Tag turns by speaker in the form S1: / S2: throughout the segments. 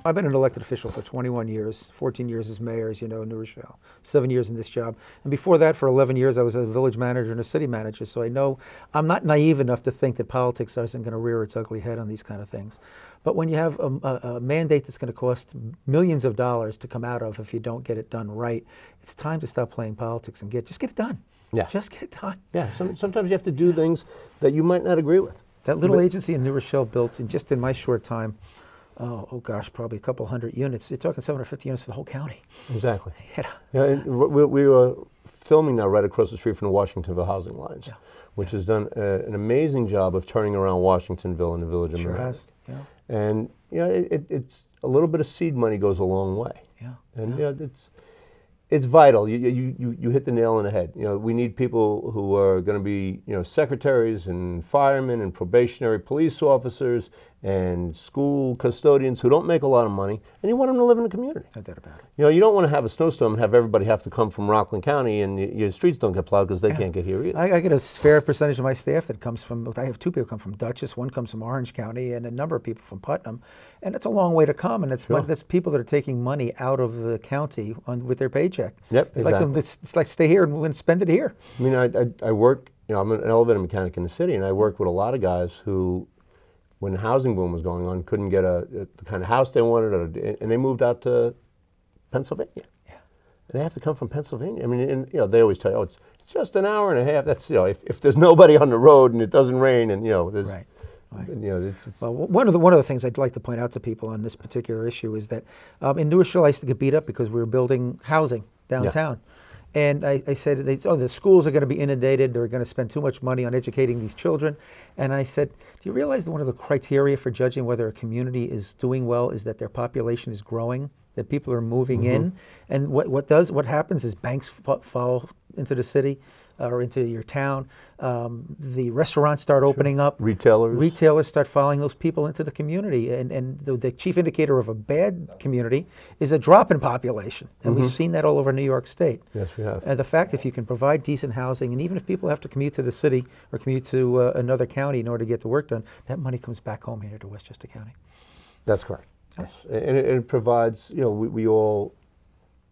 S1: I've been an elected official for 21 years, 14 years as mayor, as you know, in New Rochelle, 7 years in this job. And before that, for 11 years, I was a village manager and a city manager. So I know I'm not naive enough to think that politics isn't going to rear its ugly head on these kind of things. But when you have a mandate that's going to cost millions of dollars to come out of if you don't get it done right, it's time to stop playing politics and just get it done.
S2: Yeah.
S1: Just get it done.
S2: Yeah, sometimes you have to do things that you might not agree with.
S1: That little agency in New Rochelle built, just in my short time, oh gosh, probably a couple hundred units. You're talking 750 units for the whole county.
S2: Exactly.
S1: Yeah.
S2: Yeah, and we were filming now right across the street from the Washingtonville housing lines, which has done an amazing job of turning around Washingtonville and the village of Mamaroneck.
S1: Has. Yeah.
S2: And you know, it's a little bit of seed money goes a long way.
S1: Yeah.
S2: And yeah, it's vital. You hit the nail on the head. You know, we need people who are going to be, you know, secretaries and firemen and probationary police officers and school custodians who don't make a lot of money, and you want them to live in the community.
S1: No doubt about it.
S2: You know, you don't want to have a snowstorm and have everybody have to come from Rockland County and your streets don't get plowed because they can't get here either.
S1: I get a fair percentage of my staff that comes from, I have two people come from Dutchess, one comes from Orange County, and a number of people from Putnam. And it's a long way to come, and that's people that are taking money out of the county with their paycheck.
S2: Yep,
S1: exactly. Like them, it's like stay here and spend it here.
S2: I mean, I work, you know, I'm an elevator mechanic in the city, and I work with a lot of guys who, when the housing boom was going on, couldn't get the kind of house they wanted, and they moved out to Pennsylvania. Yeah. And they have to come from Pennsylvania. I mean, and, you know, they always tell you, oh, it's just an hour and a half. That's, you know, if there's nobody on the road and it doesn't rain, and, you know, there's...
S1: Right. Right.
S2: You know,
S1: well, one of the things I'd like to point out to people on this particular issue is that in New Rochelle I used to get beat up because we were building housing downtown. Yeah. And I said, the schools are going to be inundated, they're going to spend too much money on educating these children. And I said, do you realize that one of the criteria for judging whether a community is doing well is that their population is growing, that people are moving in? And what happens is banks fall into the city or into your town. The restaurants start opening up. Retailers start following those people into the community. And the chief indicator of a bad community is a drop in population. And we've seen that all over New York State.
S2: Yes, we have.
S1: The fact if you can provide decent housing, and even if people have to commute to the city or commute to another county in order to get the work done, that money comes back home here to Westchester County.
S2: That's correct. Yes. And it provides, you know, we all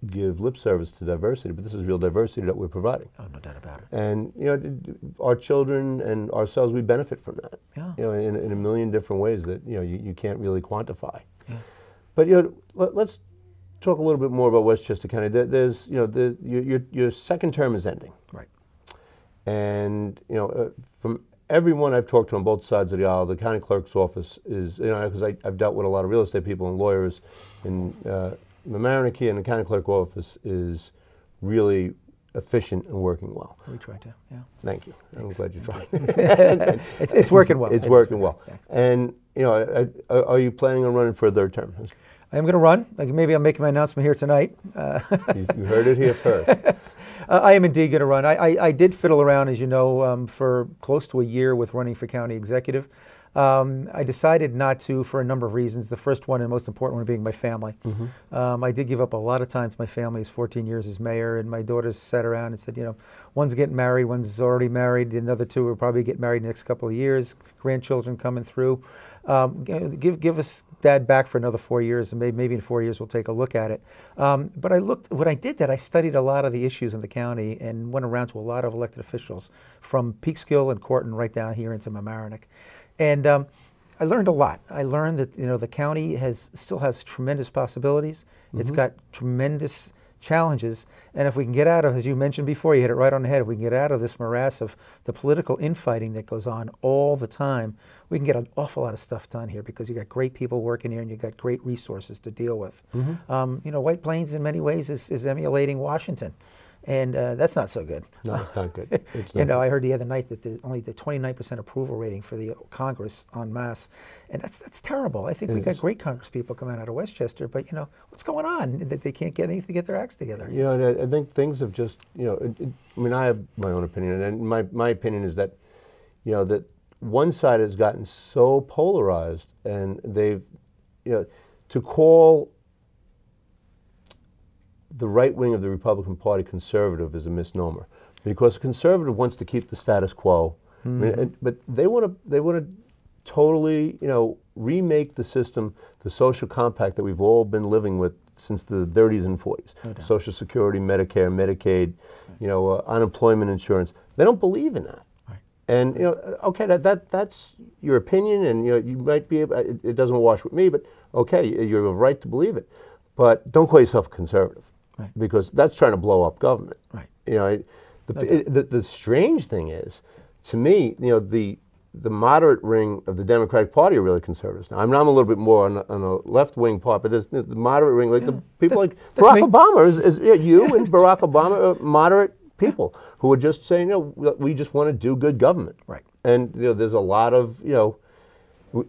S2: give lip service to diversity, but this is real diversity that we're providing.
S1: Oh, no doubt about it.
S2: And, you know, our children and ourselves, we benefit from that.
S1: Yeah.
S2: You know, in a million different ways that, you know, you can't really quantify.
S1: Yeah.
S2: But, you know, let's talk a little bit more about Westchester County. There's, you know, your second term is ending.
S1: Right.
S2: And, you know, from everyone I've talked to on both sides of the aisle, the county clerk's office is, you know, because I've dealt with a lot of real estate people and lawyers, and Mamaroneck and the county clerk office is really efficient and working well.
S1: We try to, yeah.
S2: Thank you. Thanks. I'm glad you tried.
S1: It's working well.
S2: It's working well. Yeah. And, you know, are you planning on running for a third term?
S1: I am going to run. Like maybe I'm making my announcement here tonight.
S2: You heard it here first.
S1: I am indeed going to run. I did fiddle around, as you know, for close to a year with running for county executive. I decided not to for a number of reasons. The first one and most important one being my family. I did give up a lot of time to my family. It's 14 years as mayor, and my daughters sat around and said, you know, one's getting married, one's already married, the other two will probably get married in the next couple of years, grandchildren coming through. Give us Dad back for another 4 years, and maybe in 4 years we'll take a look at it. But when I did that, I studied a lot of the issues in the county and went around to a lot of elected officials from Peekskill and Corton right down here into Mamaroneck. And I learned a lot. I learned that, you know, the county still has tremendous possibilities. It's got tremendous challenges, and if we can get out of, as you mentioned before, you hit it right on the head, if we can get out of this morass of the political infighting that goes on all the time, we can get an awful lot of stuff done here because you got great people working here and you got great resources to deal with. You know, White Plains in many ways is emulating Washington. And that's not so good.
S2: No, it's not good. It's
S1: you
S2: not
S1: know,
S2: good.
S1: I heard the other night that only the 29% approval rating for the Congress en masse, and that's terrible. I think we got great Congress people coming out of Westchester, but you know, what's going on? That they can't get anything to get their acts together.
S2: You know, and I think things have just, you know, I mean, I have my own opinion, and my opinion is that, you know, that one side has gotten so polarized, and they've, you know, to call the right wing of the Republican Party conservative is a misnomer, because a conservative wants to keep the status quo, I mean, but they want to totally, remake the system, the social compact that we've all been living with since the 30s and 40s.
S1: No doubt.
S2: Social Security, Medicare, Medicaid, unemployment insurance. They don't believe in that.
S1: Right.
S2: And okay, that's your opinion, and you might be able, it doesn't wash with me, but okay, you have a right to believe it. But don't call yourself a conservative,
S1: right,
S2: because that's trying to blow up government.
S1: Right.
S2: The strange thing is, to me, the moderate ring of the Democratic Party are really conservatives. Now, I'm a little bit more on the left-wing part, but there's the moderate ring, like the people like Barack Obama is you and Barack Obama are moderate people who are just saying, we just want to do good government.
S1: Right.
S2: And there's a lot of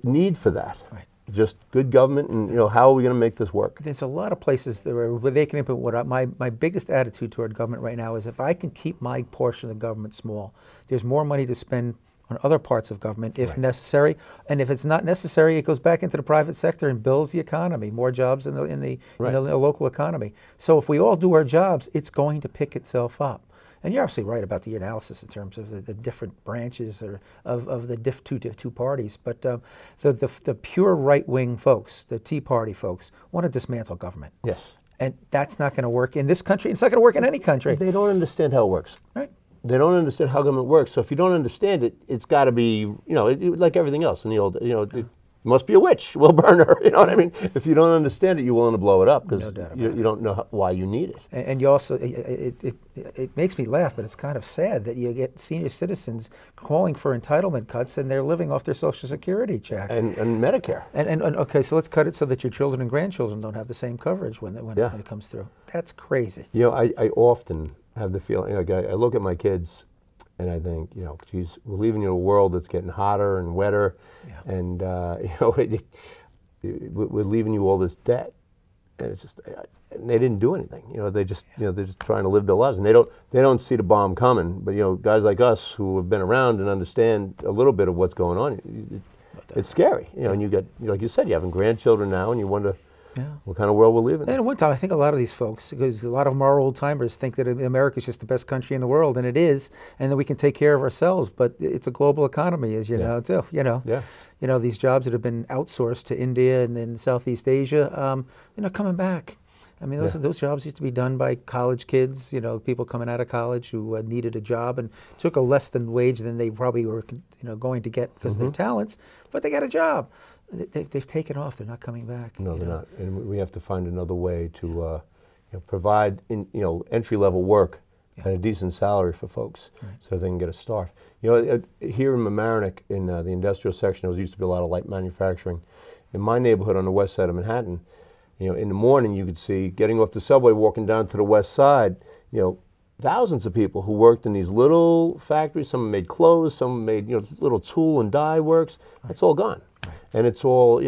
S2: need for that.
S1: Right.
S2: Just good government, and how are we going to make this work?
S1: There's a lot of places where they can implement my biggest attitude toward government right now is if I can keep my portion of the government small, there's more money to spend on other parts of government if necessary, and if it's not necessary, it goes back into the private sector and builds the economy, more jobs in the local economy. So if we all do our jobs, it's going to pick itself up. And you're absolutely right about the analysis in terms of the different branches of the two parties. But the pure right-wing folks, the Tea Party folks, want to dismantle government.
S2: Yes.
S1: And that's not going to work in this country. It's not going to work in any country.
S2: They don't understand how it works.
S1: Right.
S2: They don't understand how government works. So if you don't understand it, it's got to be, like everything else in the old, it must be a witch. We'll burn her. You know what I mean? If you don't understand it, you're willing to blow it up because you don't know why you need it.
S1: And you also, it makes me laugh, but it's kind of sad that you get senior citizens calling for entitlement cuts and they're living off their Social Security check.
S2: And Medicare.
S1: And okay, so let's cut it so that your children and grandchildren don't have the same coverage when it comes through. That's crazy.
S2: I often have the feeling, I look at my kids and I think, geez, we're leaving you a world that's getting hotter and wetter, and we're leaving you all this debt, and it's just, and they didn't do anything. They just, they're just trying to live their lives, and they don't see the bomb coming. But guys like us who have been around and understand a little bit of what's going on, it's scary. And you get, like you said, you have grandchildren now, and you wonder. Yeah. What kind of world we're living in?
S1: And at one time, I think a lot of these folks, because a lot of them are old timers, think that America is just the best country in the world, and it is, and that we can take care of ourselves. But it's a global economy, as you know, too. These jobs that have been outsourced to India and in Southeast Asia, coming back. I mean, those jobs used to be done by college kids, people coming out of college who needed a job and took a less than wage than they probably were, going to get because of their talents, but they got a job. They've taken off. They're not coming back.
S2: No, they're not. And we have to find another way to provide entry-level work at a decent salary for folks, so they can get a start. Here in Mamaroneck, in the industrial section, there used to be a lot of light manufacturing. In my neighborhood on the west side of Manhattan, in the morning you could see, getting off the subway, walking down to the west side, thousands of people who worked in these little factories. Some made clothes, some made little tool and die works. It's all gone. And it's all,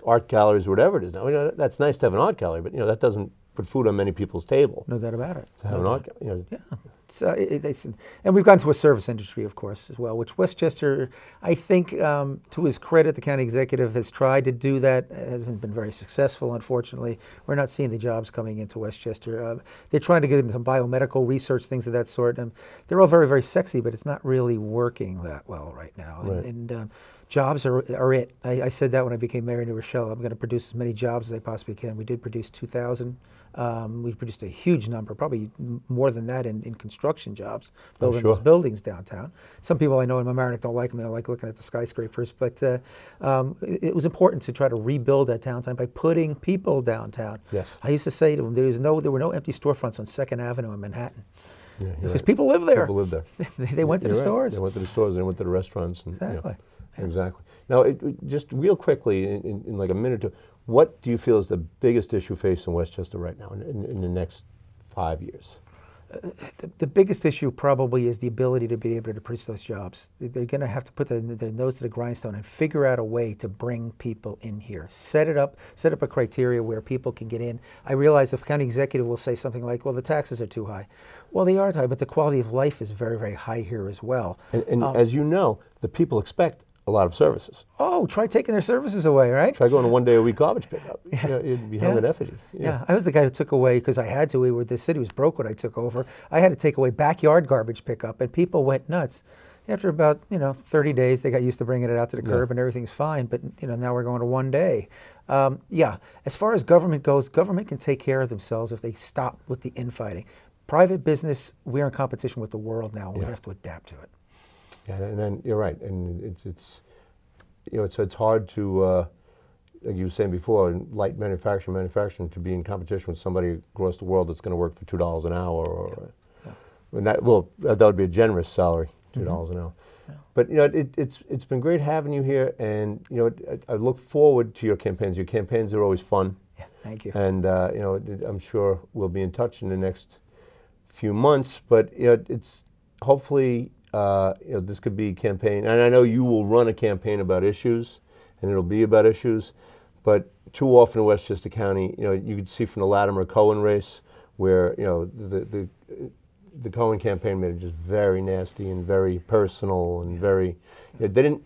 S2: art galleries, whatever it is now. That's nice to have an art gallery, but that doesn't put food on many people's table.
S1: No doubt about it.
S2: To have an art gallery.
S1: And we've gone to a service industry, of course, as well, which Westchester, I think, to his credit, the county executive has tried to do that. Hasn't been very successful, unfortunately. We're not seeing the jobs coming into Westchester. They're trying to get into some biomedical research, things of that sort. And they're all very, very sexy, but it's not really working that well right now.
S2: Right.
S1: And jobs are it. I said that when I became mayor in New Rochelle. I'm going to produce as many jobs as I possibly can. We did produce 2,000. We produced a huge number, probably more than that in construction jobs, building those buildings downtown. Some people I know in Mamaroneck don't like them. They don't like looking at the skyscrapers. But it was important to try to rebuild that downtown by putting people downtown.
S2: Yes.
S1: I used to say to them, there were no empty storefronts on 2nd Avenue in Manhattan. Because people live there.
S2: People live there.
S1: They went to the stores.
S2: They went to the stores. They went to the restaurants. And,
S1: exactly.
S2: Exactly. Now, just real quickly, in like a minute or two, what do you feel is the biggest issue facing Westchester right now in the next 5 years?
S1: The biggest issue probably is the ability to be able to produce those jobs. They're going to have to put their nose to the grindstone and figure out a way to bring people in here. Set up a criteria where people can get in. I realize the county executive will say something like, well, the taxes are too high. Well, they are high, but the quality of life is very, very high here as well.
S2: And as you know, the people expect a lot of services.
S1: Oh, try taking their services away, right?
S2: Try going to 1 day a week garbage pickup. You'd be hung in effigy.
S1: Yeah, I was the guy who took away, because I had to, the city was broke when I took over, I had to take away backyard garbage pickup, and people went nuts. After about 30 days, they got used to bringing it out to the curb, and everything's fine. But now we're going to 1 day. Yeah, as far as government goes, government can take care of themselves if they stop with the infighting. Private business, we're in competition with the world now, and we have to adapt to it.
S2: Yeah, and then you're right, and it's hard to, like you were saying before, in light manufacturing, to be in competition with somebody across the world that's going to work for $2 an hour, or and that would be a generous salary, $2 an hour. Yeah. But it's been great having you here, and I look forward to your campaigns. Your campaigns are always fun.
S1: Yeah, thank you.
S2: And I'm sure we'll be in touch in the next few months. But it's hopefully this could be a campaign, and I know you will run a campaign about issues, and it'll be about issues. But too often in Westchester County, you could see from the Latimer-Cohen race where the Cohen campaign made it just very nasty and very personal and very. They didn't.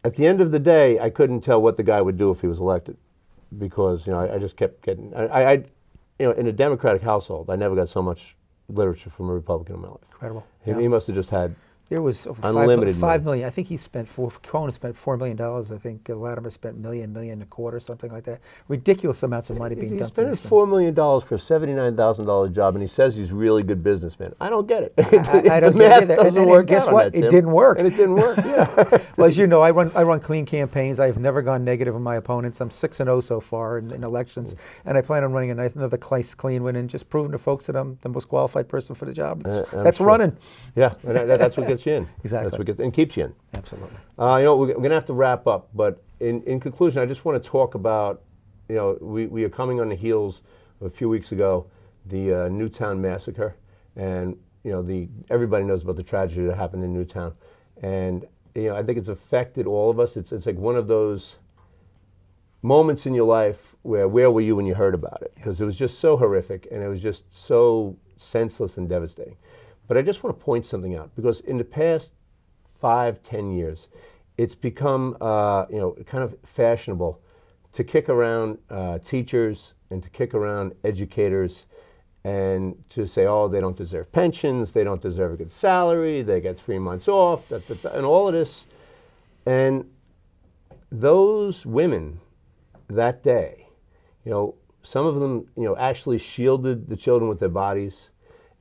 S2: At the end of the day, I couldn't tell what the guy would do if he was elected, because I just kept getting. In a Democratic household, I never got so much literature from a Republican in my life.
S1: Incredible.
S2: He must have just had.
S1: There was over
S2: unlimited
S1: $5 million. I think he spent Cohen spent $4 million. I think Latimer spent $1 and a quarter, something like that. Ridiculous amounts of money being dumped.
S2: He's spending $4 million for a $79,000 job, and he says he's a really good businessman. I don't get it.
S1: I don't get it. And guess what? It didn't work.
S2: And it didn't work. Yeah.
S1: Well, as you know, I run clean campaigns. I have never gone negative on my opponents. I'm 6-0 so far in elections, and I plan on running another clean one and just proving to folks that I'm the most qualified person for the job. That's running.
S2: Yeah, and that's what gets you in.
S1: Exactly.
S2: And keeps you in.
S1: Absolutely.
S2: We're going to have to wrap up, but in conclusion, I just want to talk about, we are coming on the heels of a few weeks ago, the Newtown massacre, and everybody knows about the tragedy that happened in Newtown, and I think it's affected all of us. It's like one of those moments in your life where were you when you heard about it? Because it was just so horrific, and it was just so senseless and devastating. But I just want to point something out, because in the past 5-10 years, it's become kind of fashionable to kick around teachers and to kick around educators and to say, oh, they don't deserve pensions, they don't deserve a good salary, they get 3 months off, and all of this. And those women that day, some of them, actually shielded the children with their bodies.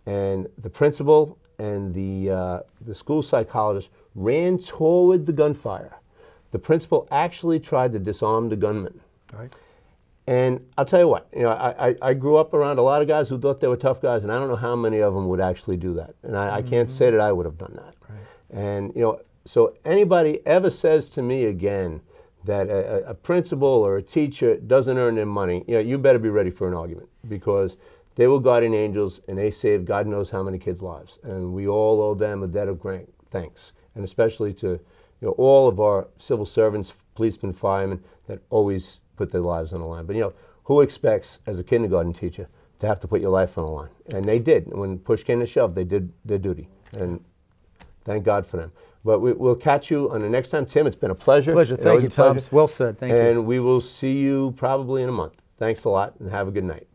S2: And the principal and the school psychologist ran toward the gunfire. The principal actually tried to disarm the gunman.
S1: Right.
S2: And I'll tell you what, I grew up around a lot of guys who thought they were tough guys, and I don't know how many of them would actually do that. And I can't say that I would have done that. Right. And so anybody ever says to me again that a principal or a teacher doesn't earn their money, you better be ready for an argument, because they were guardian angels, and they saved God knows how many kids' lives. And we all owe them a debt of great thanks, and especially to all of our civil servants, policemen, firemen, that always put their lives on the line. But who expects, as a kindergarten teacher, to have to put your life on the line? And they did. And when push came to shove, they did their duty. And thank God for them. But we'll catch you on the next time. Tim, it's been a pleasure.
S1: Thank you, Tom. Well said. Thank you.
S2: And we will see you probably in a month. Thanks a lot, and have a good night.